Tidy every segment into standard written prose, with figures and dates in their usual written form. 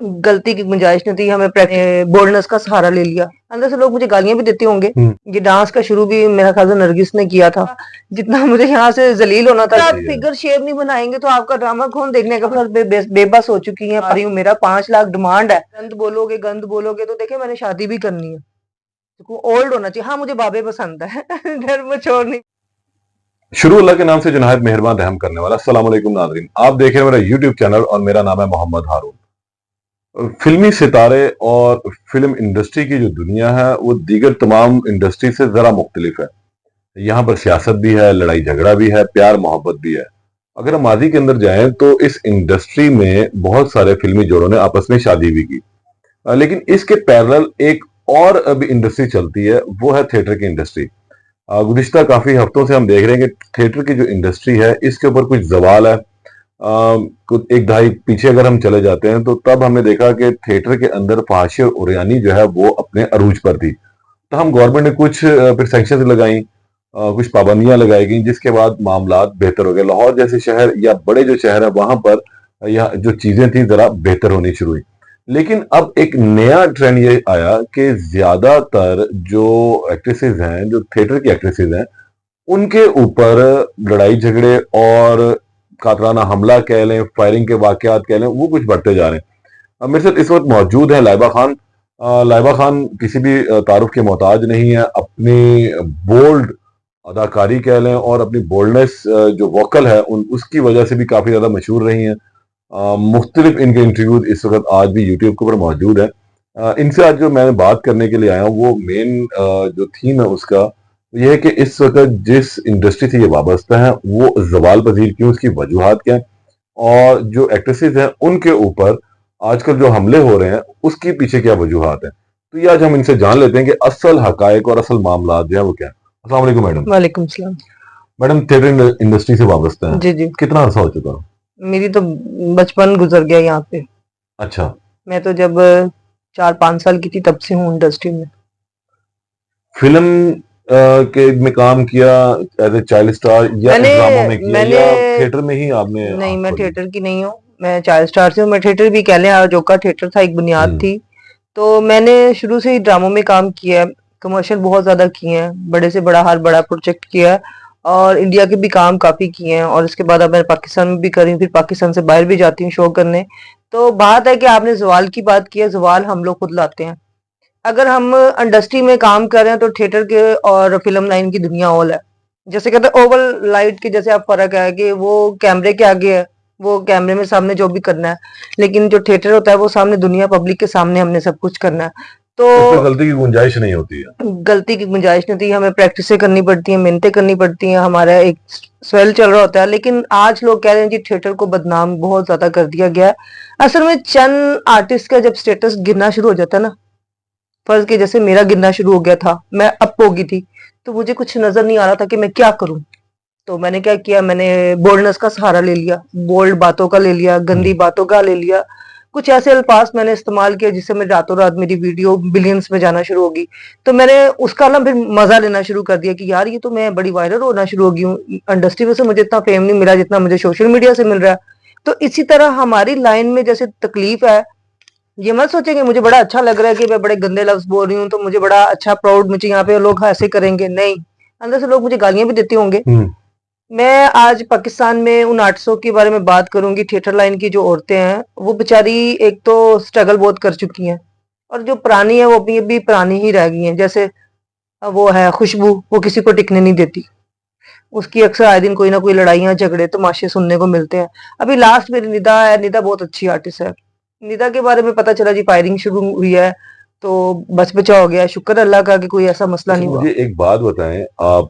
गलती की गुंजाइश नहीं थी, हमें बोल्डनेस का सहारा ले लिया। अंदर से लोग मुझे गालियां भी देते होंगे। ये डांस का शुरू भी मेरा ख्याल से नरगिस ने किया था। जितना मुझे यहाँ से जलील होना था, आप फिगर शेप नहीं बनाएंगे तो आपका ड्रामा कौन देखने का। बेबस हो चुकी है। रही हूँ, मेरा 5 लाख डिमांड है। गंद बोलोगे तो देखे मैंने शादी भी करनी है। ओल्ड होना चाहिए। हाँ, मुझे बाबे पसंद है। घर में छोड़ नहीं। शुरू अल्लाह के नाम से जो नहायत मेहरबान रहम करने वाला। अस्सलाम वालेकुम नाज़रीन, आप देख रहे हैं मेरा यूट्यूब चैनल और मेरा नाम है मोहम्मद हारून। फिल्मी सितारे और फिल्म इंडस्ट्री की जो दुनिया है वो दीगर तमाम इंडस्ट्री से जरा मुख्तलिफ है। यहाँ पर सियासत भी है, लड़ाई झगड़ा भी है, प्यार मोहब्बत भी है। अगर हम माजी के अंदर जाएं तो इस इंडस्ट्री में बहुत सारे फिल्मी जोड़ों ने आपस में शादी भी की। लेकिन इसके पैरेलल एक और अभी इंडस्ट्री चलती है, वो है थिएटर की इंडस्ट्री। गुज़िश्ता काफ़ी हफ्तों से हम देख रहे हैं कि थिएटर की जो इंडस्ट्री है इसके ऊपर कुछ ज़वाल है। कुछ एक दहाई पीछे अगर हम चले जाते हैं तो तब हमने देखा कि थिएटर के अंदर फहाशी और उरियानी जो है वो अपने अरूज पर थी। तो हम गवर्नमेंट ने कुछ फिर सैंक्शंस लगाई, कुछ पाबंदियां लगाई गई, जिसके बाद मामलात बेहतर हो गए। लाहौर जैसे शहर या बड़े जो शहर है वहां पर या जो चीजें थी जरा बेहतर होनी शुरू हुई। लेकिन अब एक नया ट्रेंड ये आया कि ज्यादातर जो एक्ट्रेसेस हैं, जो थिएटर की एक्ट्रेसेस हैं, उनके ऊपर लड़ाई झगड़े और कातराना हमला कह लें, फायरिंग के वाकयात कह लें, वो कुछ बढ़ते जा रहे हैं। अब मेरे साथ इस वक्त मौजूद है लाइबा खान। लाइबा खान किसी भी तारुफ के मोहताज नहीं है। अपनी बोल्ड अदाकारी कह लें और अपनी बोल्डनेस जो वोकल है उसकी वजह से भी काफ़ी ज़्यादा मशहूर रही हैं। मुख्तलिफ इनके इंटरव्यूज इस वक्त आज भी यूट्यूब के ऊपर मौजूद है। इनसे आज जो मैं बात करने के लिए आया हूँ वो मेन जो थीम है उसका ये है कि इस वक्त जिस इंडस्ट्री से ये वाबस्ता है वो जवाल पजीर क्यों, उसकी वजूहात क्या है और जो एक्ट्रेसेस हैं उनके ऊपर आजकल जो हमले हो रहे हैं उसके पीछे क्या वजूहात है। तो ये आज हम इनसे जान लेते हैं कि असल हकायक और असल मामला जो है वो क्या है। अस्सलाम वालेकुम मैडम। वालेकुम सलाम। मैडम थिएटर इंडस्ट्री से वाबस्ता है, जी जी, कितना अरसा हो चुका? मेरी तो बचपन गुजर गया यहाँ पे। अच्छा। मैं तो जब 4-5 साल की थी तब से हूँ इंडस्ट्री में। फिल्म के में काम किया एज ए चाइल्ड स्टार या मैंने ड्रामा में किया मैंने या थिएटर में ही आपने नहीं, आंख मैं खोली? थिएटर की नहीं हूँ। मैं चाइल्ड स्टार से हूँ। मैं थिएटर भी कह लें, आजोका थिएटर था, एक बुनियाद हम्म। थी। तो मैंने शुरू से ही ड्रामों में काम किया है। कमर्शियल बहुत ज्यादा किए हैं, बड़े से बड़ा हर बड़ा प्रोजेक्ट किया है और इंडिया के भी काम काफी किए हैं। और इसके बाद अब मैं पाकिस्तान में भी करी हूँ, फिर पाकिस्तान से बाहर भी जाती हूँ शो करने। तो बात है कि आपने जवाल की बात की है, जवाल हम लोग खुद लाते हैं। अगर हम इंडस्ट्री में काम कर रहे हैं तो थिएटर के और फिल्म लाइन की दुनिया और है। जैसे कहते हैं ओवल लाइट के जैसे आप फर्क है कि वो कैमरे के आगे है, वो कैमरे में सामने जो भी करना है, लेकिन जो थिएटर होता है वो सामने दुनिया पब्लिक के सामने हमने सब कुछ करना है। उसमें तो गलती की गुंजाइश नहीं होती है। गलती की गुंजाइश नहीं थी, हमें प्रैक्टिसें करनी पड़ती हैं, मेहनतें करनी पड़ती हैं, हमारा एक स्वेल चल रहा होता है। लेकिन आज लोग कह रहे हैं जी थिएटर को बदनाम बहुत ज्यादा कर दिया गया है। असल में चंद आर्टिस्ट का जब स्टेटस गिरना शुरू हो जाता है ना, फर्ज के जैसे मेरा गिरना शुरू हो गया था, मैं अप हो गई थी, तो मुझे कुछ नजर नहीं आ रहा था कि मैं क्या करूं। तो मैंने क्या किया, मैंने बोल्डनेस का सहारा ले लिया, बोल्ड बातों का ले लिया, गंदी बातों का ले लिया। कुछ ऐसे अल्फाज मैंने इस्तेमाल किया जिससे मैं रातों रात मेरी वीडियो बिलियंस में जाना शुरू होगी। तो मैंने उसका ना फिर मजा लेना शुरू कर दिया कि यार ये तो मैं बड़ी वायरल होना शुरू हो गई हूँ। इंडस्ट्री में से मुझे इतना फेम नहीं मिला जितना मुझे सोशल मीडिया से मिल रहा है। तो इसी तरह हमारी लाइन में जैसे तकलीफ है, ये मत सोचेंगे मुझे बड़ा अच्छा लग रहा है कि मैं बड़े गंदे लफ्ज बोल रही हूँ तो मुझे बड़ा अच्छा प्राउड, मुझे यहाँ पे लोग ऐसे करेंगे, नहीं। अंदर से लोग मुझे गालियां भी देते होंगे। मैं आज पाकिस्तान में उन आर्टिस्टों के बारे में बात करूंगी, थिएटर लाइन की जो औरतें हैं वो बेचारी एक तो स्ट्रगल बहुत कर चुकी हैं, और जो पुरानी है वो अभी पुरानी ही रह गई हैं। जैसे वो है खुशबू, वो किसी को टिकने नहीं देती। उसकी अक्सर आए दिन कोई ना कोई लड़ाइयाँ झगड़े तमाशे सुनने को मिलते हैं। अभी लास्ट मेरी निदा है, निदा बहुत अच्छी आर्टिस्ट है। निदा के बारे में पता चला जी फायरिंग शुरू हुई है तो बच बचा हो गया, शुक्र अल्लाह का कि कोई ऐसा मसला अच्छा, नहीं हुआ। मुझे एक बात बताएं आप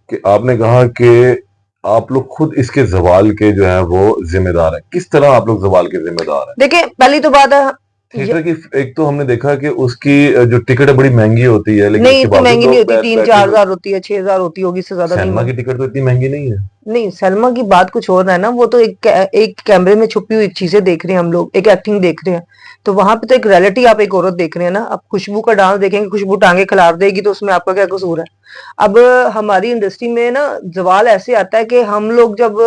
कि आपने कहा कि आप लोग खुद इसके जवाल के जो है वो जिम्मेदार हैं। किस तरह आप लोग जवाल के जिम्मेदार हैं? देखिए पहली तो बात है, थिएटर की एक तो हमने देखा कि उसकी जो टिकट है बड़ी महंगी होती है, लेकिन नहीं उसके इतनी बावजूद महंगी नहीं लोग होती, तीन बैठे चार हुए। हजार होती है, 6,000 होती होगी, इससे ज्यादा नहीं सिनेमा है। की टिकट तो इतनी महंगी नहीं है। नहीं, सलमा की बात कुछ और है ना, वो तो एक कैमरे में छुपी हुई चीजें देख रहे हैं हम लोग, एक एक्टिंग देख रहे हैं। तो वहां पे तो एक रियलिटी, आप एक औरत देख रहे हैं ना। अब खुशबू का डांस देखेंगे, खुशबू टांगे खिलार देगी तो उसमें आपका क्या कसूर है। अब हमारी इंडस्ट्री में ना जवाल ऐसे आता है कि हम लोग जब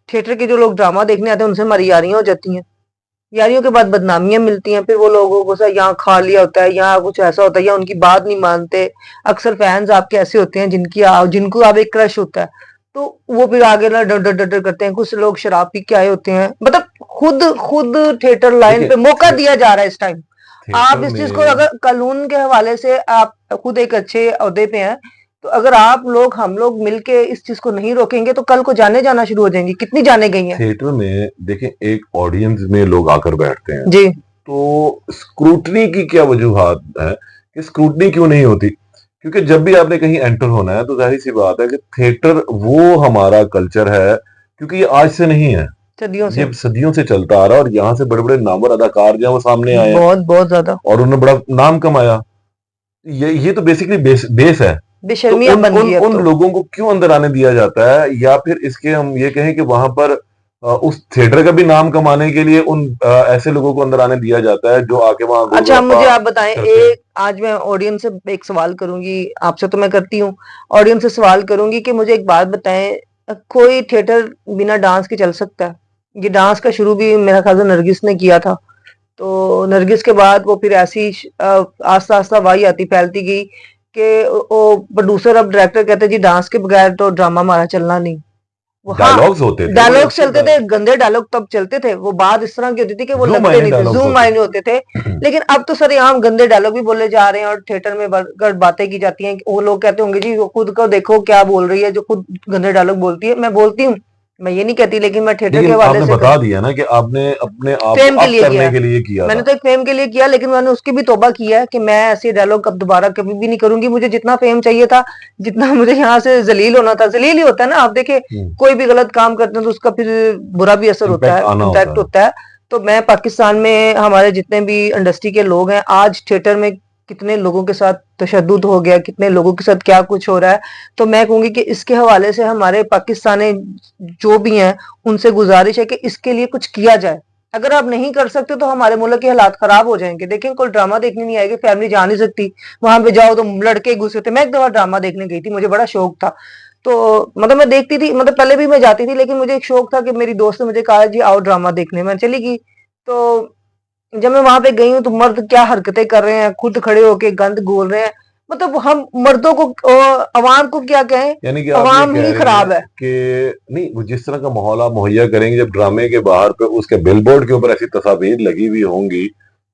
थिएटर के जो लोग ड्रामा देखने आते हैं उनसे हमारी यारियां हो जाती हैं। यारियों के बाद बदनामियां मिलती हैं, फिर वो लोगों को यहाँ खा लिया होता है, यहाँ कुछ ऐसा होता है, या उनकी बात नहीं मानते। अक्सर फैंस आपके ऐसे होते हैं जिनको आप एक क्रश होता है, तो वो फिर आगे ना डर डर डर डर करते हैं। कुछ लोग शराब पी के आए होते हैं, मतलब खुद खुद थिएटर लाइन देखिए पे मौका दिया जा रहा है इस टाइम। थिएटर आप इस चीज को में अगर कानून के हवाले से आप खुद एक अच्छे ओहदे पे हैं, तो अगर आप लोग हम लोग मिलके इस चीज को नहीं रोकेंगे तो कल को जाने जाना शुरू हो जाएंगी। कितनी जाने गई हैं। थिएटर में देखें एक ऑडियंस में लोग आकर बैठते हैं, जी तो स्क्रूटनी की क्या वजूहात है कि स्क्रूटनी क्यों नहीं होती? क्योंकि जब भी आपने कहीं एंटर होना है तो जाहिर सी बात है कि थिएटर वो हमारा कल्चर है, क्योंकि ये आज से नहीं है, सदियों से, ये सदियों से चलता आ रहा है और यहाँ से बड़े बड़े नामवर अदाकार जो है वो सामने आए हैं बहुत बहुत ज्यादा और उन्होंने बड़ा नाम कमाया। ये तो बेसिकली बेस है। तो बेशर्मियां उन बन उन गई अब उन तो। लोगों को क्यों अंदर आने दिया जाता है, या फिर इसके हम ये कहें कि वहां पर उस थिएटर का भी नाम कमाने के लिए उन ऐसे लोगों को अंदर आने दिया जाता है जो आके वहां अच्छा गोलगप्पा मुझे आप बताएं, करते हैं। एक आज मैं ऑडियंस से एक सवाल करूंगी, आपसे तो मैं करती हूँ, ऑडियंस से सवाल करूंगी कि मुझे एक बात बताएं, कोई थिएटर बिना डांस के चल सकता है? ये डांस का शुरू भी मेरा ख्याल से नरगिस ने किया था, तो नरगिस के बाद वो फिर ऐसी आस्ता आस्ता वाही आती फैलती गई कि वो प्रोड्यूसर अब डायरेक्टर कहते जी डांस के बगैर तो ड्रामा हमारा चलना नहीं। वो हाँ, डायलॉग्स होते थे बड़े डायलॉग अच्छे चलते थे, गंदे डायलॉग तब चलते थे। वो बात इस तरह की होती थी कि वो जो लगते मायने नहीं थे, डायलॉग्स जूम होते मायने होते थे। थे। लेकिन अब तो सरेआम गंदे डायलॉग भी बोले जा रहे हैं और थिएटर में बढ़कर बातें की जाती हैं। वो लोग कहते होंगे जी वो खुद को देखो क्या बोल रही है, जो खुद गंदे डायलॉग बोलती है। मैं बोलती हूँ, मैं ये नहीं कहती, लेकिन मैं थिएटर के लेकिन हवाले आपने से बता दिया ना कि आपने अपने आप को फेम के अप लिए किया करने है। के लिए किया मैंने था। तो एक फेम के लिए किया, लेकिन मैंने उसकी भी तौबा की है कि मैं ऐसे डायलॉग अब दोबारा कभी भी नहीं करूंगी। मुझे जितना फेम चाहिए था, जितना मुझे यहाँ से जलील होना था, जलील ही होता है ना। आप देखिए कोई भी गलत काम करते हैं तो उसका फिर बुरा भी असर होता इम्पैक्ट है, आना होता इम्पैक्ट है। होता है। तो मैं पाकिस्तान में हमारे जितने भी इंडस्ट्री के लोग हैं, आज थिएटर में कितने लोगों के साथ तशद्दुद हो गया, कितने लोगों के साथ क्या कुछ हो रहा है। तो मैं कहूंगी कि इसके हवाले से हमारे पाकिस्तानी जो भी हैं उनसे गुजारिश है कि इसके लिए कुछ किया जाए। अगर आप नहीं कर सकते तो हमारे मुल्क के हालात खराब हो जाएंगे। देखें कोई ड्रामा देखने नहीं आएगी, फैमिली जा नहीं सकती, वहां पे जाओ तो लड़के घुसे थे। मैं एक दफा ड्रामा देखने गई थी, मुझे बड़ा शौक था, तो मतलब मैं देखती थी, मतलब पहले भी मैं जाती थी, लेकिन मुझे एक शौक था कि मेरी दोस्त ने मुझे कहा जी आओ ड्रामा देखने, मैं चली गई। तो जब मैं वहां पे गई हूँ तो मर्द क्या हरकतें कर रहे हैं, खुद खड़े होके गंद बोल रहे हैं। मतलब हम मर्दों को अवाम को क्या कहें, यानी कि आप ये अवाम कह ही रही हैं खराब है। कि नहीं, वो जिस तरह का माहौल आप मुहैया करेंगे जब ड्रामे के बाहर पे उसके बिलबोर्ड के ऊपर ऐसी तस्वीर लगी हुई होंगी,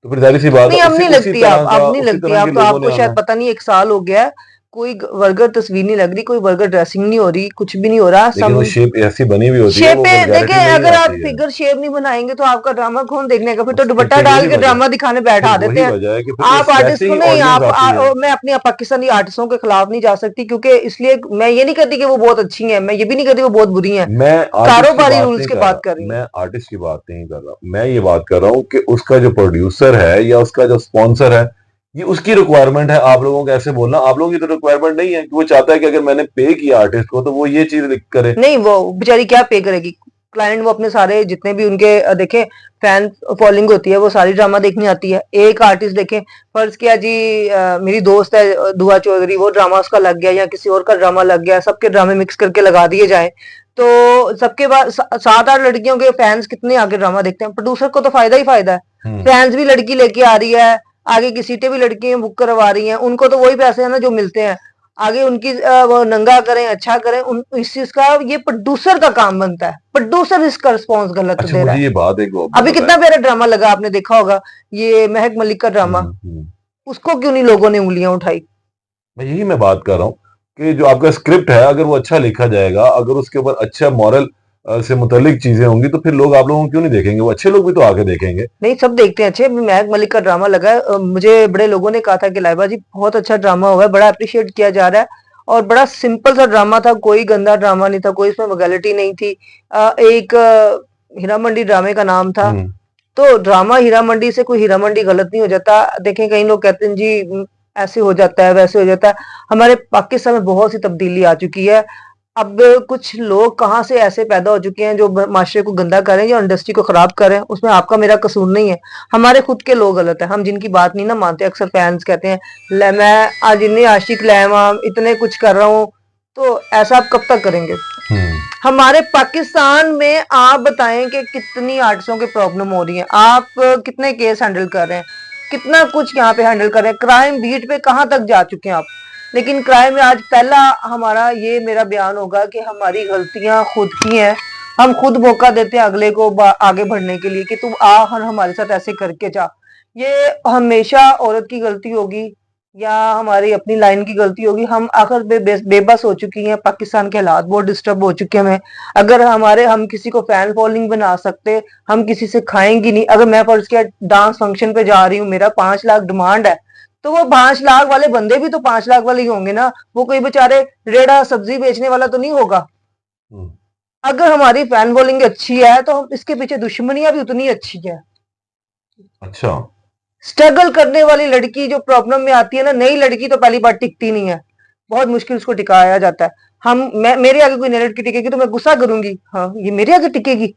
तो फिर जाहिर सी बात है नहीं अब उसी नहीं उसी लगती, तरह का अब नहीं उसी लगती। तरह अब के तो लोगों ने आपको आना शायद है। पता नहीं, एक साल हो गया है, कोई वर्गर तस्वीर नहीं लग रही, कोई वर्गर ड्रेसिंग नहीं हो रही, कुछ भी नहीं हो रहा। लेकिन सब वो शेप ऐसी बनी हुई होती है, वो शेपें देखें, वल्गैरिटी में ही अगर आप आती है। फिगर शेप नहीं बनाएंगे तो आपका ड्रामा कौन देखने का? फिर तो फिर दुपट्टा फिर डाल वही के वजह ड्रामा दिखाने फिर बैठा देते वही हैं। वजह है कि फिर आप आर्टिस्ट वैसे को ही नहीं, ऑडियंस आती है। मैं अपनी पाकिस्तानी आर्टिस्टों के खिलाफ नहीं जा सकती, क्योंकि इसलिए मैं ये नहीं कहती कि वो बहुत अच्छी हैं, मैं ये भी नहीं कहती वो बहुत बुरी हैं। मैं आर्टिस्ट की कारोबारी बात रूल्स नहीं की कर बात रहा, कर रही हूँ। मैं आर्टिस्ट की बात नहीं कर रहा, मैं ये बात कर रहा हूँ कि उसका जो प्रोड्यूसर है या उसका जो स्पॉन्सर है, ये उसकी रिक्वायरमेंट है। आप लोगों को ऐसे बोलना, आप लोगों की तो रिक्वायरमेंट नहीं है कि वो चाहता है कि अगर मैंने पे किया आर्टिस्ट को तो वो ये चीज करे। नहीं वो बेचारी क्या पे करेगी? क्लाइंट वो अपने सारे जितने भी उनके देखें फैन फॉलोइंग होती है, वो सारी ड्रामा देखने आती है। एक आर्टिस्ट देखें, फर्ज किया जी मेरी दोस्त है दुआ चौधरी, वो ड्रामा उसका लग गया या किसी और का ड्रामा लग गया, सबके ड्रामे मिक्स करके लगा दिए जाए, तो सबके बाद 7-8 लड़कियों के फैंस कितने आगे ड्रामा देखते हैं। प्रोड्यूसर को तो फायदा ही फायदा है, फैंस भी लड़की लेके आ रही है, आगे की सीटें भी लड़कियां बुक करवा रही हैं, उनको तो वही पैसे है ना जो मिलते हैं। आगे उनकी वो नंगा करें अच्छा करें, इस चीज का ये प्रोड्यूसर का काम बनता है। प्रोड्यूसर इसका रिस्पॉन्स गलत अच्छा दे रहा मुझे है। ये बात एक वो अभी बताएं। कितना प्यारा ड्रामा लगा, आपने देखा होगा, ये महक मलिक का ड्रामा, हम्म। उसको क्यों नहीं लोगों ने उंगलियां उठाई? मैं बात कर रहा हूँ कि जो आपका स्क्रिप्ट है अगर वो अच्छा लिखा जाएगा, अगर उसके ऊपर अच्छा मॉरल से मुतालिक चीजें होंगी तो फिर लोग आप लोगों को क्यों नहीं देखेंगे? वो अच्छे लोग भी तो आके देखेंगे। नहीं सब देखते हैं अच्छे। अभी महक मलिक का ड्रामा लगा है, मुझे बड़े लोगों ने कहा था कि लाइबा जी बहुत अच्छा ड्रामा हुआ है, बड़ा अप्रिशिएट किया जा रहा है, और बड़ा सिंपल सा ड्रामा था, कोई गंदा ड्रामा नहीं था, कोई इसमें वैलिटी नहीं थी। एक हीरा मंडी ड्रामे का नाम था। हम्म। तो ड्रामा हीरा मंडी से कोई हीरा मंडी गलत नहीं हो जाता। देखें कई लोग कहते हैं जी ऐसे हो जाता है वैसे हो जाता है। हमारे पाकिस्तान में बहुत सी तब्दीली आ चुकी है। अब कुछ लोग कहाँ से ऐसे पैदा हो चुके हैं जो माशरे को गंदा करें या इंडस्ट्री को खराब करें, उसमें आपका मेरा कसूर नहीं है। हमारे खुद के लोग गलत है, हम जिनकी बात नहीं ना मानते। अक्सर फैंस कहते हैं मैं आज इतने आशिक लैमा इतने कुछ कर रहा हूँ, तो ऐसा आप कब तक करेंगे? हमारे पाकिस्तान में आप बताएं कि कितनी आर्टिस्टों की प्रॉब्लम हो रही है, आप कितने केस हैंडल कर रहे हैं, कितना कुछ यहाँ पे हैंडल कर रहे हैं, क्राइम बीट पे कहाँ तक जा चुके हैं आप। लेकिन क्राइम में आज पहला हमारा ये मेरा बयान होगा कि हमारी गलतियां खुद की हैं, हम खुद मौका देते हैं अगले को आगे बढ़ने के लिए कि तुम आ और हमारे साथ ऐसे करके जा। ये हमेशा औरत की गलती होगी या हमारी अपनी लाइन की गलती होगी। हम आखिर बेबस हो चुकी हैं, पाकिस्तान के हालात बहुत डिस्टर्ब हो चुके हैं। अगर हम किसी को फैन फॉलोइंग बना सकते, हम किसी से खाएंगी नहीं। अगर मैं फर्ज किया डांस फंक्शन पे जा रही हूँ, मेरा 5 लाख डिमांड है, तो वो 5 लाख वाले बंदे भी तो 5 लाख वाले ही होंगे ना, वो कोई बेचारे रेड़ा सब्जी बेचने वाला तो नहीं होगा। अगर हमारी फैन फॉलोइंग अच्छी है तो हम इसके पीछे दुश्मनियां भी उतनी अच्छी है। अच्छा, स्ट्रगल करने वाली लड़की जो प्रॉब्लम में आती है ना, नई लड़की तो पहली बार टिकती नहीं है, बहुत मुश्किल उसको टिकाया जाता है। मेरे आगे कोई नई लड़की टिकेगी तो मैं गुस्सा करूंगी, हाँ ये मेरे आगे टिकेगी,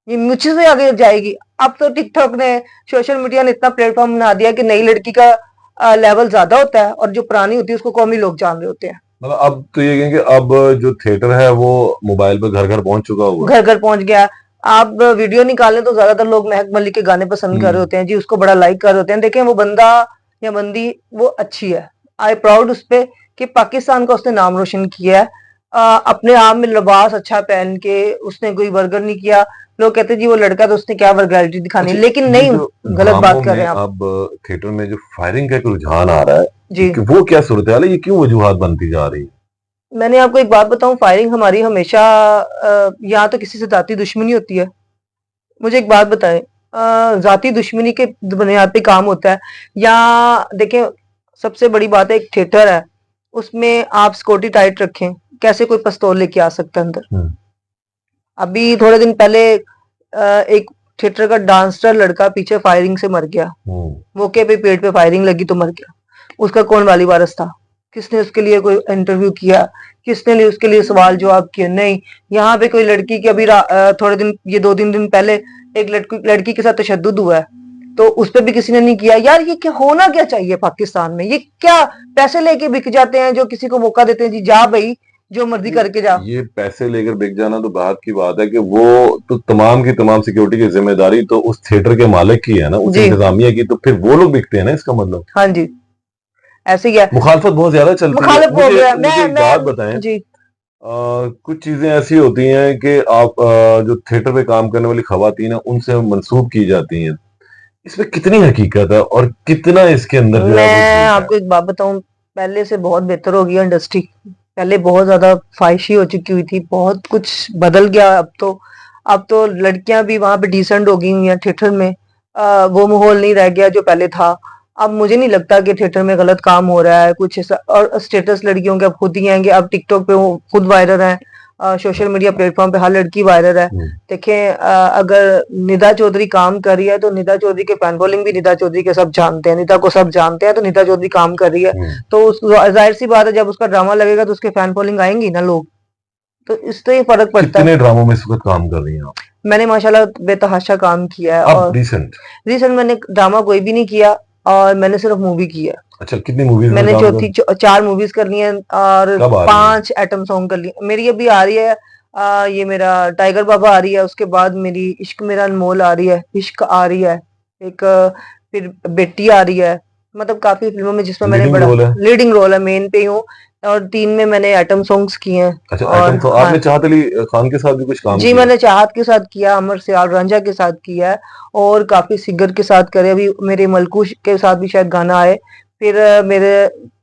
ये मुझसे आगे जाएगी। अब तो टिकटॉक ने, सोशल मीडिया ने इतना प्लेटफॉर्म बना दिया कि नई लड़की का लेवल ज्यादा होता है और जो पुरानी होती है उसको कम ही लोग जान रहे होते हैं। मतलब अब तो ये कहेंगे अब जो थिएटर है वो मोबाइल पे घर घर पहुंच चुका होगा, घर घर पहुंच गया। आप वीडियो निकालें तो ज्यादातर लोग महक मलिक के गाने पसंद कर रहे होते हैं जी, उसको बड़ा लाइक कर रहे होते हैं। देखें वो बंदा या बंदी वो अच्छी है, आई प्राउड उस पे कि पाकिस्तान का उसने नाम रोशन किया है। अपने आप में लिबास अच्छा पहन के उसने कोई वर्गर नहीं किया। लोग कहते हैं जी वो लड़का तो उसने क्या वर्गैलिटी दिखानी, लेकिन नहीं, गलत बात कर रहे हैं आप। अब थिएटर में जो फायरिंग का एक रुझान आ रहा है जी, कि वो क्या सूरत है, ये क्यों वजूहात बनती जा रही है? मैंने आपको एक बात बताऊं, फायरिंग हमारी हमेशा यहाँ तो किसी से जाती दुश्मनी होती है। मुझे एक बात बताएं, जाती दुश्मनी के बुनियाद पे काम होता है या देखें, सबसे बड़ी बात है एक थिएटर है, उसमें आप सिक्योरिटी टाइट रखें, कैसे कोई पिस्तौल लेके आ सकता है अंदर। अभी थोड़े दिन पहले एक थिएटर का डांसर लड़का पीछे फायरिंग से मर गया, मौके पे पेट पे फायरिंग लगी तो मर गया। उसका कौन वाली वारस था? किसने उसके लिए कोई इंटरव्यू किया? किसने उसके लिए सवाल जवाब किए? नहीं। यहाँ पे कोई लड़की की अभी थोड़े दिन, ये 2-3 दिन पहले एक लड़की के साथ तशद्दुद हुआ है, तो उस पर भी किसी ने नहीं किया। यार ये क्या होना क्या चाहिए पाकिस्तान में? ये क्या पैसे लेके बिक जाते हैं जो किसी को मौका देते हैं जी, जा भाई जो मर्जी करके जा। ये पैसे लेकर बिक जाना तो बात की बात है कि वो तो तमाम की तमाम सिक्योरिटी की जिम्मेदारी तो उस थिएटर के मालिक की है ना, उस इंतजामिया की, तो फिर वो लोग बिकते हैं ना, इसका मतलब। हाँ जी, ऐसे ही है। मुखालफत बहुत ज्यादा चलती है। मुखालिफ हो गया। मुझे एक बात बताएं जी, कुछ चीजें ऐसी होती हैं कि आप जो थिएटर पे काम करने वाली खवातीन है उनसे मंसूब की जाती हैं, इसमें कितनी हकीकत है और कितना इसके अंदर जो है मैं आपको एक बात बताऊं, पहले से बहुत बेहतर हो गई इंडस्ट्री। पहले बहुत ज्यादा ख्वाहिशी हो चुकी हुई थी, बहुत कुछ बदल गया। अब तो लड़कियां भी वहां पे डिसेंट हो गई हुई हैं थिएटर में। वो माहौल नहीं रह गया जो पहले था। अब मुझे नहीं लगता कि थिएटर में गलत काम हो रहा है कुछ ऐसा। और स्टेटस लड़कियों के अब खुद ही आएंगे, अब टिकटॉक पे वो खुद वायरल है, सोशल मीडिया प्लेटफॉर्म पे हर लड़की वायरल है। देखें, अगर निदा चौधरी काम कर रही है तो निदा चौधरी के फैन फॉलोइंग भी निदा चौधरी के सब जानते हैं, निदा को सब जानते हैं, तो निदा चौधरी काम कर रही है तो जाहिर सी बात है जब उसका ड्रामा लगेगा तो उसके फैन फॉलोइंग आएंगी ना लोग, तो इससे ही फर्क पड़ता है। कितने ड्रामों में इस वक्त काम कर रही हैं आप? मैंने माशाल्लाह बेतहाशा काम किया है। और रिसेंट मैंने ड्रामा कोई भी नहीं किया और मैंने सिर्फ मूवी की है। अच्छा, कितनी मूवीज? मैंने 4 मूवीज कर ली हैं और 5 एटम सॉन्ग कर लिए। मेरी अभी आ रही है ये मेरा टाइगर बाबा आ रही है, उसके बाद मेरी इश्क मेरा अनमोल आ रही है, इश्क आ रही है एक, फिर बेटी आ रही है। मतलब काफी फिल्मों में जिसमें मैंने बड़ा लीडिंग रोल है, मेन पे हूँ। और 3 में मैंने एटम सॉन्ग्स किए हैं। अच्छा, और तो आपने चाहत अली खान के साथ भी कुछ काम जी किया? मैंने चाहत के साथ किया, अमर सियाल रांझा के साथ किया है और काफी सिंगर के साथ करे। अभी मेरे मलकूश के साथ भी शायद गाना आए। फिर मेरे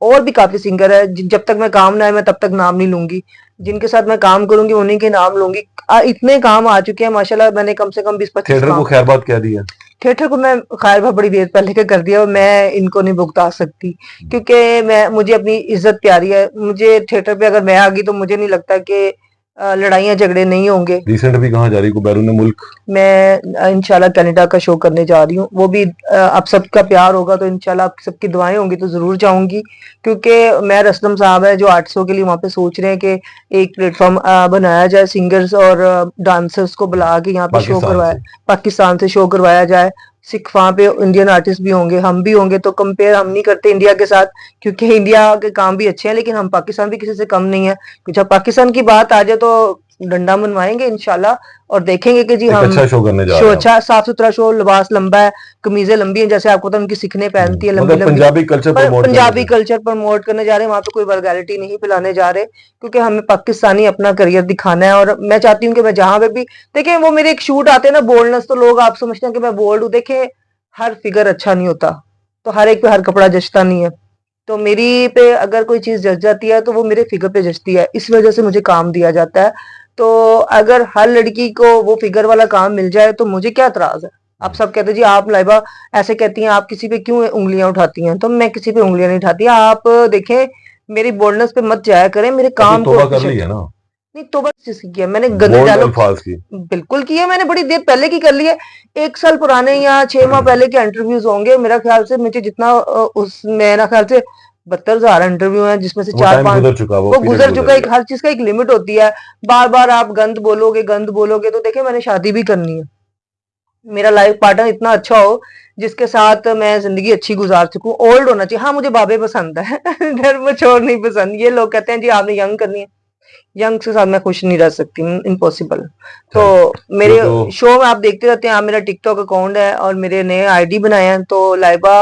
और भी काफी सिंगर है, जब तक मैं काम ना आए मैं तब तक नाम नहीं लूंगी। जिनके साथ मैं काम करूंगी उन्हीं के नाम लूंगी। इतने काम आ चुके हैं माशाल्लाह, मैंने कम से कम 20-25 थिएटर को खैर बात कह दिया। थिएटर को मैं खैर बात बड़ी देर पहले कर दिया और मैं इनको नहीं भुगता सकती क्योंकि मुझे अपनी इज्जत प्यारी है। मुझे थिएटर पे अगर मैं आ गई तो मुझे नहीं लगता कि लड़ाइयाँ झगड़े नहीं होंगे। रिसेंट भी कहाँ जा रही? बैरून मुल्क? मैं इंशाल्लाह कनाडा का शो करने जा रही हूँ, वो भी आप सबका प्यार होगा तो इंशाल्लाह आप सबकी दुआएं होंगी तो जरूर जाऊंगी। क्योंकि मैं रसलम साहब है जो 800 के लिए वहां पे सोच रहे हैं कि एक प्लेटफॉर्म बनाया जाए, सिंगर्स और डांसर्स को बुला के यहाँ पे शो करवाया, पाकिस्तान से शो करवाया जाए। सिख वहाँ पे इंडियन आर्टिस्ट भी होंगे, हम भी होंगे, तो कंपेयर हम नहीं करते इंडिया के साथ, क्योंकि इंडिया के काम भी अच्छे हैं, लेकिन हम पाकिस्तान भी किसी से कम नहीं है। तो जब पाकिस्तान की बात आ जाए तो डंडा मनवाएंगे इंशाल्लाह, और देखेंगे कि जी एक हम अच्छा शो करने जा शो रहे हैं अच्छा, साफ सुथरा शो, लिबास लंबा है, कमीजें लंबी हैं, जैसे आपको तो उनकी सिखने पहनती है लंबी मतलब लंबी, पंजाबी कल्चर पर प्रमोट करने पंजाबी से। कल्चर प्रमोट करने जा रहे हैं, वहां पे कोई वल्गैरिटी नहीं फैलाने जा रहे, क्योंकि हमें पाकिस्तानी अपना करियर दिखाना है। और मैं चाहती हूँ कि मैं जहां पे भी, देखिए वो मेरे एक शूट आते हैं ना बोल्डनेस, तो लोग आप समझते हैं कि मैं बोल्ड हूँ, देखे हर फिगर अच्छा नहीं होता, तो हर एक पे हर कपड़ा जचता नहीं है, तो मेरी पे अगर कोई चीज जच जाती है तो वो मेरे फिगर पे जचती है, इस वजह से मुझे काम दिया जाता है। तो अगर हर लड़की को वो फिगर वाला काम मिल जाए तो मुझे क्या एतराज है। आप सब कहते जी आप लाइबा ऐसे कहती हैं, आप किसी पे क्यों उंगलियां उठाती हैं, तो मैं किसी पे उंगलियां नहीं उठाती, आप देखें मेरी बोल्डनेस पे मत जाया करें, मेरे आपने काम को तौबा कर ली अप्रिशिएट। है ना नहीं तोबा किसी किया, मैंने गंदे बोल्ड डायलॉग अल्फाज की। बिल्कुल किया, मैंने बड़ी देर पहले की कर ली है, 1 साल पुराने या 6 माह पहले के इंटरव्यूज होंगे मेरा ख्याल से, मुझे जितना उस मेरा ख्याल से 72,000 इंटरव्यू हैं, जिसमें से वो चार टाइम पांच गुजर चुका, वो वो पीरियड गुजर गुजर चुका है। गया। हर चीज का एक लिमिट होती है, बार बार आप गंद बोलोगे तो देखिए मैंने शादी भी करनी है, मेरा लाइफ पार्टनर इतना अच्छा हो जिसके साथ मैं जिंदगी अच्छी गुजार सकूं, ओल्ड होना चाहिए। हाँ मुझे बाबे पसंद है घर में छोड़ नहीं पसंद, ये लोग कहते हैं जी आपने यंग करनी है, यंग के साथ मैं खुश नहीं रह सकती, इम्पॉसिबल। तो चल मेरे तो शो में आप देखते रहते हैं, आप मेरा टिकटॉक अकाउंट है और मेरे नए आईडी बनाए हैं, तो लाइबा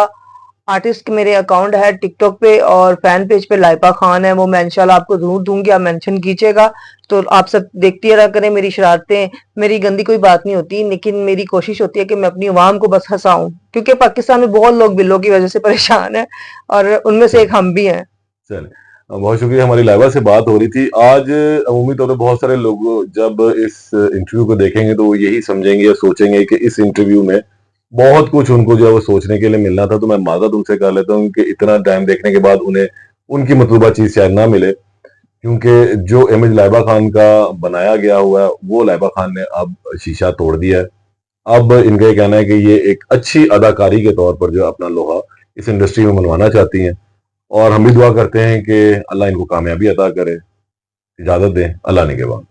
आर्टिस्ट मेरे अकाउंट है टिकटॉक पे, और फैन पेज पे लाइबा खान है, वो मैं इंशाल्लाह आपको जरूर दूंगी, आप मेंशन कीजिएगा। तो आप सब देखती रहा करें मेरी शरारतें, मेरी गंदी कोई बात नहीं होती, लेकिन मेरी कोशिश होती है कि मैं अपनी आवाम को बस हंसाऊं, क्योंकि पाकिस्तान में बहुत लोग बिल्लों की वजह से परेशान है, और उनमें से चल एक हम भी हैं। चल बहुत शुक्रिया, हमारी लाइबा से बात हो रही थी आज। अमूमी तौर पर बहुत सारे लोग जब इस इंटरव्यू को देखेंगे तो वो यही समझेंगे या सोचेंगे कि इस इंटरव्यू में बहुत कुछ उनको जो है वो सोचने के लिए मिलना था। तो मैं माजरत उनसे कर लेता हूँ कि इतना टाइम देखने के बाद उन्हें उनकी मतलूबा चीज शायद ना मिले, क्योंकि जो इमेज लाइबा खान का बनाया गया हुआ है वो लाइबा खान ने अब शीशा तोड़ दिया है। अब इनका ये कहना है कि ये एक अच्छी अदाकारी के तौर पर जो अपना लोहा इस इंडस्ट्री में मनवाना चाहती हैं, और हम भी दुआ करते हैं कि अल्लाह इनको कामयाबी अता करे। इजाजत दें, अल्लाह निगहबान।